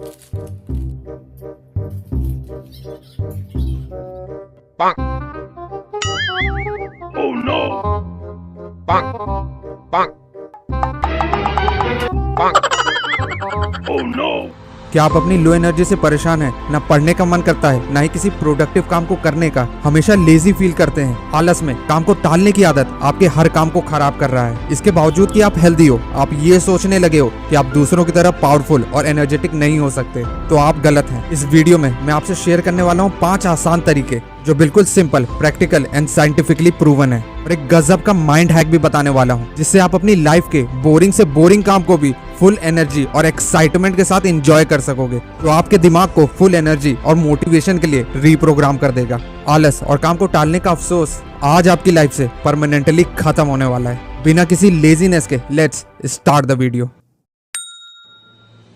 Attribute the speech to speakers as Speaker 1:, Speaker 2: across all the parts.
Speaker 1: Bonk. Oh no. Bonk. Bonk. Bonk. Oh no.
Speaker 2: क्या आप अपनी लो एनर्जी से परेशान हैं? ना पढ़ने का मन करता है, ना ही किसी प्रोडक्टिव काम को करने का, हमेशा लेजी फील करते हैं, आलस में काम को टालने की आदत आपके हर काम को खराब कर रहा है। इसके बावजूद कि आप हेल्दी हो, आप ये सोचने लगे हो कि आप दूसरों की तरह पावरफुल और एनर्जेटिक नहीं हो सकते, तो आप गलत हैं। इस वीडियो में मैं आपसे शेयर करने वाला हूँ 5 आसान तरीके जो बिल्कुल simple, practical and scientifically proven है, और एक गजब का माइंड हैक भी बताने वाला हूँ, जिससे आप अपनी लाइफ के बोरिंग से बोरिंग काम को भी फुल एनर्जी और एक्साइटमेंट के साथ एंजॉय कर सकोगे, जो आपके दिमाग को फुल एनर्जी और मोटिवेशन के लिए रीप्रोग्राम कर देगा। आलस और काम को टालने का अफसोस आज आपकी लाइफ से परमानेंटली खत्म होने वाला है, बिना किसी लेजीनेस के। Let's start the video.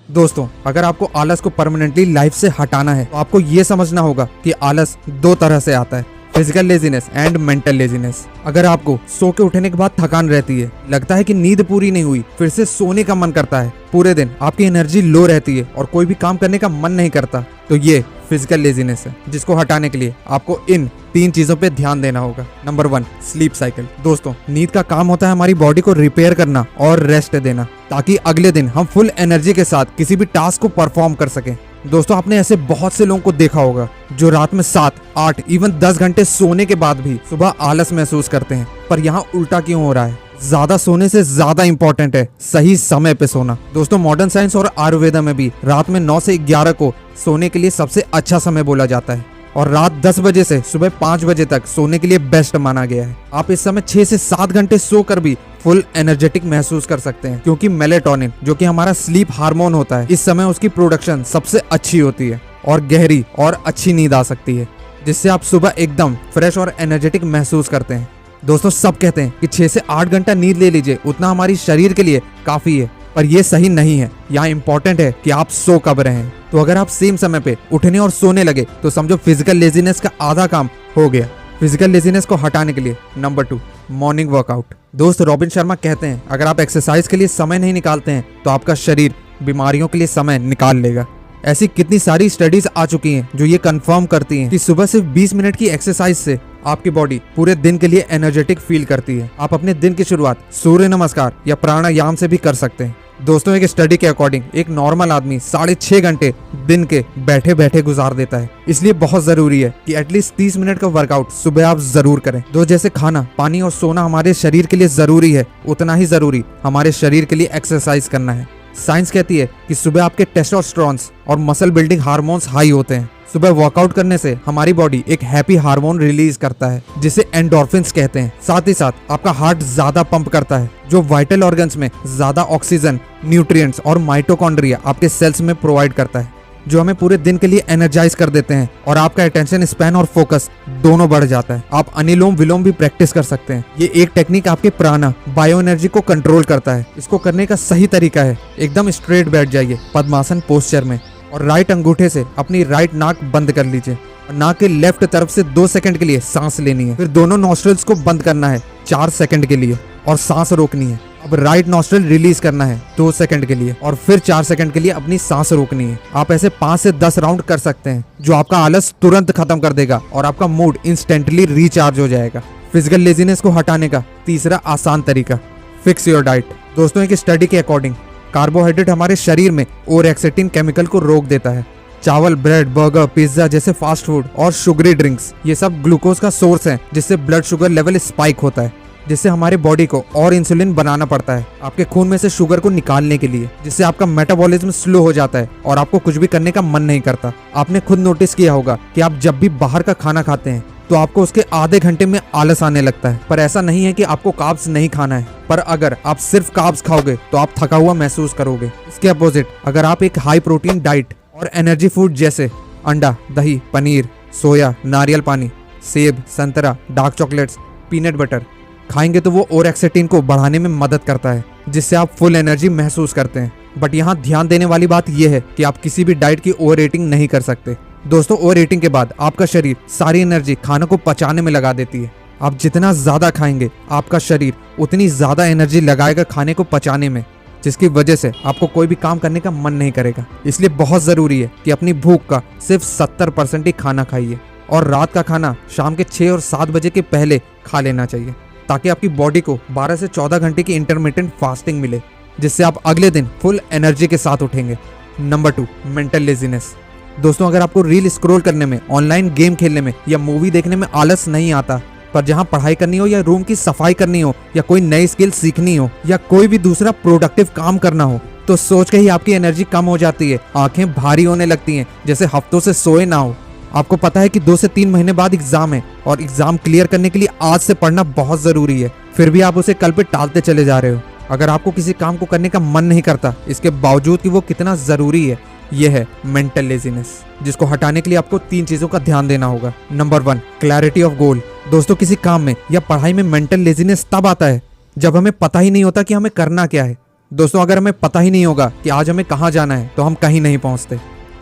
Speaker 2: दोस्तों, अगर आपको आलस को परमानेंटली लाइफ से हटाना है, तो आपको ये समझना होगा कि आलस 2 तरह से आता है, physical laziness and mental laziness. अगर आपको सो के उठने के बाद थकान रहती है, लगता है कि नींद पूरी नहीं हुई, फिर से सोने का मन करता है, पूरे दिन आपकी एनर्जी लो रहती है और कोई भी काम करने का मन नहीं करता, तो ये फिजिकल लेजीनेस है, जिसको हटाने के लिए आपको इन 3 चीजों पे ध्यान देना होगा। Number 1, sleep cycle. दोस्तों, नींद का काम होता है हमारी बॉडी को रिपेयर करना और रेस्ट देना, ताकि अगले दिन हम फुल एनर्जी के साथ किसी भी टास्क को परफॉर्म कर सकें। दोस्तों, आपने ऐसे बहुत से लोगों को देखा होगा जो रात में 7, 8, इवन 10 घंटे सोने के बाद भी सुबह आलस महसूस करते हैं। पर यहाँ उल्टा क्यों हो रहा है? ज्यादा सोने से ज्यादा इंपॉर्टेंट है सही समय पे सोना। दोस्तों, मॉडर्न साइंस और आयुर्वेदा में भी रात में 9 से 11 को सोने के लिए सबसे अच्छा समय बोला जाता है, और रात 10 बजे से सुबह 5 बजे तक सोने के लिए बेस्ट माना गया है। आप इस समय 6 से 7 घंटे सोकर भी फुल एनर्जेटिक महसूस कर सकते हैं, क्योंकि मेलेटोनिन, जो कि हमारा स्लीप हार्मोन होता है, इस समय उसकी प्रोडक्शन सबसे अच्छी होती है और गहरी और अच्छी नींद आ सकती है, जिससे आप सुबह एकदम फ्रेश और एनर्जेटिक महसूस करते हैं। दोस्तों, सब कहते हैं कि 6 से 8 घंटा नींद ले लीजिए, उतना हमारी शरीर के लिए काफी है, पर ये सही नहीं है। यहाँ इंपॉर्टेंट है कि आप सो कब रहे हैं। तो अगर आप सेम समय पे उठने और सोने लगे, तो समझो फिजिकल लेजीनेस का आधा काम हो गया। फिजिकल लेजीनेस को हटाने के लिए नंबर 2, मॉर्निंग वर्कआउट। दोस्त रॉबिन शर्मा कहते हैं, अगर आप एक्सरसाइज के लिए समय नहीं निकालते हैं, तो आपका शरीर बीमारियों के लिए समय निकाल लेगा। ऐसी कितनी सारी स्टडीज आ चुकी हैं जो ये कंफर्म करती हैं कि सुबह सिर्फ 20 मिनट की एक्सरसाइज से आपकी बॉडी पूरे दिन के लिए एनर्जेटिक फील करती है। आप अपने दिन की शुरुआत सूर्य नमस्कार या प्राणायाम से भी कर सकते हैं। दोस्तों, एक स्टडी के अकॉर्डिंग एक नॉर्मल आदमी 6.5 घंटे दिन के बैठे बैठे गुजार देता है। इसलिए बहुत जरूरी है कि एटलीस्ट 30 मिनट का वर्कआउट सुबह आप जरूर करें। जैसे खाना, पानी और सोना हमारे शरीर के लिए जरूरी है, उतना ही जरूरी हमारे शरीर के लिए एक्सरसाइज करना है। साइंस कहती है कि सुबह आपके टेस्टोस्टेरोन और मसल बिल्डिंग हार्मोन्स हाई होते हैं। सुबह वर्कआउट करने से हमारी बॉडी एक हैप्पी हार्मोन रिलीज करता है, जिसे एंडोर्फिन्स कहते हैं। साथ ही साथ आपका हार्ट ज्यादा पंप करता है, जो वाइटल ऑर्गन्स में ज्यादा ऑक्सीजन, न्यूट्रिएंट्स और माइटोकॉन्ड्रिया आपके सेल्स में प्रोवाइड करता है, जो हमें पूरे दिन के लिए एनर्जाइज कर देते हैं, और आपका अटेंशन स्पैन और फोकस दोनों बढ़ जाता है। आप अनुलोम विलोम भी प्रैक्टिस कर सकते हैं। ये एक टेक्निक आपके प्राणा, बायो एनर्जी को कंट्रोल करता है। इसको करने का सही तरीका है, एकदम स्ट्रेट बैठ जाइए पद्मासन पोस्चर में, और राइट अंगूठे से अपनी राइट नाक बंद कर लीजिए, और नाक के लेफ्ट तरफ से 2 सेकंड के लिए सांस लेनी है। फिर दोनों नॉस्ट्रल्स को बंद करना है 4 सेकंड के लिए, और सांस रोकनी है। अब राइट नॉस्ट्रल रिलीज करना है 2 सेकंड के लिए, और फिर 4 सेकंड के लिए अपनी सांस रोकनी है। आप ऐसे 5 से 10 राउंड कर सकते हैं, जो आपका आलस तुरंत खत्म कर देगा और आपका मूड इंस्टेंटली रिचार्ज हो जाएगा। फिजिकल लेजीनेस को हटाने का तीसरा आसान तरीका, फिक्स योर डाइट। दोस्तों, एक स्टडी के अकॉर्डिंग कार्बोहाइड्रेट हमारे शरीर में ओरेक्सेटिन केमिकल को रोक देता है। चावल, ब्रेड, बर्गर, पिज्जा जैसे फास्ट फूड और शुगरी ड्रिंक्स, ये सब ग्लूकोज का सोर्स है, जिससे ब्लड शुगर लेवल स्पाइक होता है, जिससे हमारी बॉडी को और इंसुलिन बनाना पड़ता है आपके खून में से शुगर को निकालने के लिए, जिससे आपका मेटाबॉलिज्म स्लो हो जाता है और आपको कुछ भी करने का मन नहीं करता। आपने खुद नोटिस किया होगा कि आप जब भी बाहर का खाना खाते हैं, तो आपको उसके आधे घंटे में आलस आने लगता है। पर ऐसा नहीं है कि आपको कार्ब्स नहीं खाना है, पर अगर आप सिर्फ कार्ब्स खाओगे तो आप थका हुआ महसूस करोगे। इसके अपोजिट, अगर आप एक हाई प्रोटीन डाइट और एनर्जी फूड जैसे अंडा, दही, पनीर, सोया, नारियल पानी, सेब, संतरा, डार्क चॉकलेट्स, पीनट बटर खाएंगे, तो वो ओरेक्सेटिन को बढ़ाने में मदद करता है, जिससे आप फुल एनर्जी महसूस करते हैं। बट यहाँ ध्यान देने वाली बात यह है कि आप किसी भी डाइट की ओवर रेटिंग नहीं कर सकते। दोस्तों, ओवर ईटिंग के बाद आपका शरीर सारी एनर्जी खाने को पचाने में लगा देती है। आप जितना ज्यादा खाएंगे, आपका शरीर उतनी ज्यादा एनर्जी लगाएगा खाने को पचाने में, जिसकी वजह से आपको कोई भी काम करने का मन नहीं करेगा। इसलिए बहुत ज़रूरी है कि अपनी भूख का सिर्फ 70% ही खाना खाइए और रात का खाना शाम के 6 और 7 बजे के पहले खा लेना चाहिए, ताकि आपकी बॉडी को 12 से 14 घंटे की इंटरमिटेंट फास्टिंग मिले, जिससे आप अगले दिन फुल एनर्जी के साथ उठेंगे। Number 2, mental laziness. दोस्तों, अगर आपको रील स्क्रॉल करने में, ऑनलाइन गेम खेलने में या मूवी देखने में आलस नहीं आता, पर जहां पढ़ाई करनी हो या रूम की सफाई करनी हो या कोई नई स्किल सीखनी हो या कोई भी दूसरा प्रोडक्टिव काम करना हो, तो सोच के ही आपकी एनर्जी कम हो जाती है, आंखें भारी होने लगती हैं, जैसे हफ्तों से सोए ना हो। आपको पता है कि 2 से 3 महीने बाद एग्जाम है और एग्जाम क्लियर करने के लिए आज से पढ़ना बहुत जरूरी है, फिर भी आप उसे कल पे टालते चले जा रहे हो। अगर आपको किसी काम को करने का मन नहीं करता, इसके बावजूद कि वो कितना जरूरी है, यह है मेंटल लेजीनेस, जिसको हटाने के लिए आपको 3 चीजों का ध्यान देना होगा। Number 1, clarity of goal. दोस्तों, किसी काम में या पढ़ाई में मेंटल लेजीनेस तब आता है जब हमें पता ही नहीं होता कि हमें करना क्या है। दोस्तों, अगर हमें पता ही नहीं होगा कि आज हमें कहाँ जाना है, तो हम कहीं नहीं पहुंचते।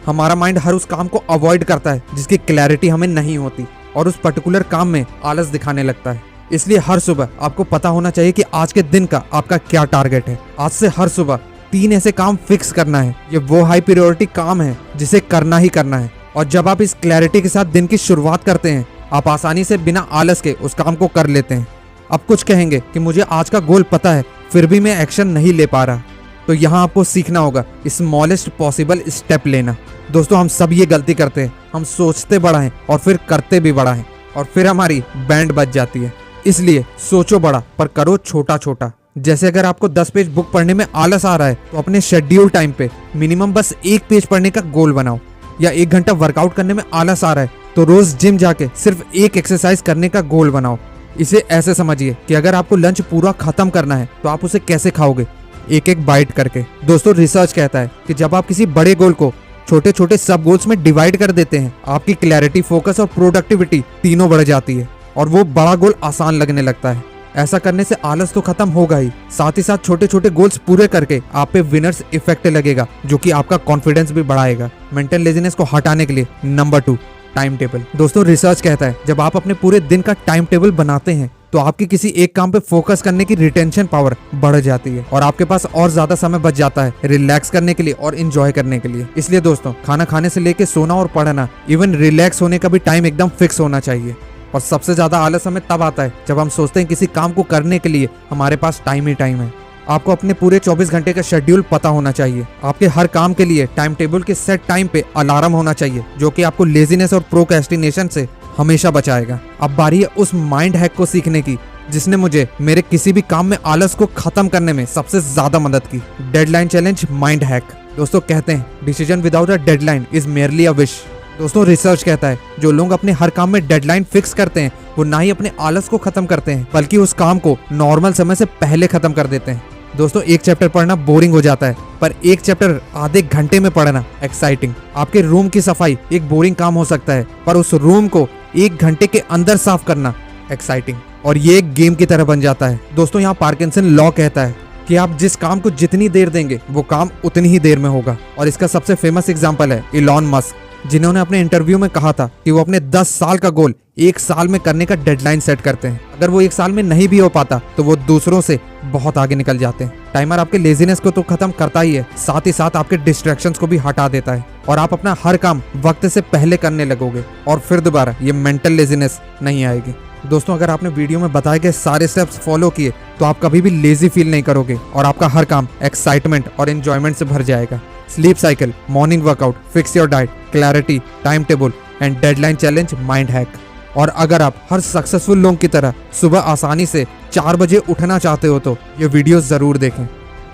Speaker 2: हमारा माइंड हर उस काम को अवॉइड करता है जिसकी क्लैरिटी हमें नहीं होती, और उस पर्टिकुलर काम में आलस दिखाने लगता है। इसलिए हर सुबह आपको पता होना चाहिए कि आज के दिन का आपका क्या टारगेट है। आज से हर सुबह 3 ऐसे काम फिक्स करना है। ये वो हाई प्रायोरिटी काम है जिसे करना ही करना है। और जब आप इस क्लैरिटी के साथ दिन की शुरुआत करते हैं, आप आसानी से बिना आलस के उस काम को कर लेते हैं। अब कुछ कहेंगे कि मुझे आज का गोल पता है, फिर भी मैं एक्शन नहीं ले पा रहा। तो यहाँ आपको सीखना होगा स्मॉलेस्ट पॉसिबल स्टेप लेना। दोस्तों, हम सब ये गलती करते हैं, हम सोचते बड़ा हैं और फिर करते भी बड़ा हैं, और फिर हमारी बैंड बज जाती है। इसलिए सोचो बड़ा पर करो छोटा छोटा। जैसे अगर आपको 10 पेज बुक पढ़ने में आलस आ रहा है, तो अपने शेड्यूल टाइम पे मिनिमम बस 1 पेज पढ़ने का गोल बनाओ। या 1 घंटा वर्कआउट करने में आलस आ रहा है, तो रोज जिम जाके सिर्फ 1 एक्सरसाइज करने का गोल बनाओ। इसे ऐसे समझिए कि अगर आपको लंच पूरा खत्म करना है, तो आप उसे कैसे खाओगे? एक एक बाइट करके। दोस्तों, रिसर्च कहता है कि जब आप किसी बड़े गोल को छोटे छोटे सब गोल्स में डिवाइड कर देते हैं, आपकी क्लैरिटी, फोकस और प्रोडक्टिविटी तीनों बढ़ जाती है और वो बड़ा गोल आसान लगने लगता है। ऐसा करने से आलस तो खत्म होगा ही, साथ ही साथ छोटे छोटे गोल्स पूरे करके आप पे विनर्स इफेक्ट लगेगा, जो कि आपका कॉन्फिडेंस भी बढ़ाएगा। मेंटल लेजीनेस को हटाने के लिए नंबर 2, टाइम टेबल। दोस्तों, रिसर्च कहता है जब आप अपने पूरे दिन का टाइम टेबल बनाते हैं, तो आपकी किसी एक काम पे फोकस करने की रिटेंशन पावर बढ़ जाती है और आपके पास और ज्यादा समय बच जाता है रिलैक्स करने के लिए और एंजॉय करने के लिए। इसलिए दोस्तों, खाना खाने से लेके सोना और पढ़ना, इवन रिलैक्स होने का भी टाइम एकदम फिक्स होना चाहिए। और सबसे ज्यादा आलस हमें तब आता है जब हम सोचते हैं किसी काम को करने के लिए हमारे पास टाइम ही टाइम है। आपको अपने पूरे 24 घंटे का शेड्यूल पता होना चाहिए। आपके हर काम के लिए टाइम टेबल के सेट टाइम पे अलार्म होना चाहिए, जो कि आपको लेजीनेस और प्रोक्रेस्टिनेशन से हमेशा बचाएगा। अब बारी है उस माइंड हैक को सीखने की जिसने मुझे मेरे किसी भी काम में आलस को खत्म करने में सबसे ज्यादा मदद की। Deadline challenge mind hack. दोस्तों, कहते हैं decision without a deadline is merely a wish. दोस्तों, रिसर्च कहता है जो लोग अपने हर काम में डेडलाइन फिक्स करते हैं, वो ना ही अपने आलस को खत्म करते हैं, बल्कि उस काम को नॉर्मल समय से पहले खत्म कर देते हैं। दोस्तों, एक चैप्टर पढ़ना बोरिंग हो जाता है, पर एक चैप्टर आधे घंटे में पढ़ना एक्साइटिंग। आपके रूम की सफाई एक बोरिंग काम हो सकता है, पर उस रूम को 1 घंटे के अंदर साफ करना एक्साइटिंग, और ये एक गेम की तरह बन जाता है। दोस्तों, यहाँ पार्किंसन लॉ कहता है कि आप जिस काम को जितनी देर देंगे, वो काम उतनी ही देर में होगा। और इसका सबसे फेमस एग्जांपल है इलॉन मस्क, जिन्होंने अपने इंटरव्यू में कहा था कि वो अपने 10 साल का गोल 1 साल में करने का डेडलाइन सेट करते हैं। अगर वो 1 साल में नहीं भी हो पाता, तो वो दूसरों से बहुत आगे निकल जाते हैं। टाइमर आपके लेजीनेस को तो खत्म करता ही है, साथ ही साथ आपके डिस्ट्रैक्शंस को भी हटा देता है, और आप अपना हर काम वक्त से पहले करने लगोगे, और फिर दोबारा ये मेंटल लेजीनेस नहीं आएगी। दोस्तों, अगर आपने वीडियो में बताए गए सारे स्टेप्स फॉलो किए, तो आप कभी भी लेजी फील नहीं करोगे और आपका हर काम एक्साइटमेंट और एंजॉयमेंट से भर जाएगा। Sleep cycle, morning workout, fix your diet, clarity, time table and deadline challenge mind hack. और अगर आप हर सक्सेसफुल लोगों की तरह सुबह आसानी से 4 बजे उठना चाहते हो, तो ये वीडियो जरूर देखें।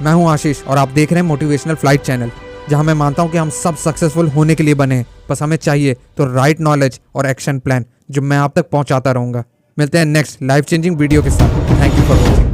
Speaker 2: मैं हूं आशीष और आप देख रहे हैं मोटिवेशनल फ्लाइट चैनल, जहां मैं मानता हूं कि हम सब सक्सेसफुल होने के लिए बने हैं, बस हमें चाहिए तो राइट नॉलेज और एक्शन प्लान, जो मैं आप तक पहुंचाता रहूंगा। मिलते हैं नेक्स्ट लाइफ चेंजिंग वीडियो के साथ। Thank you for watching.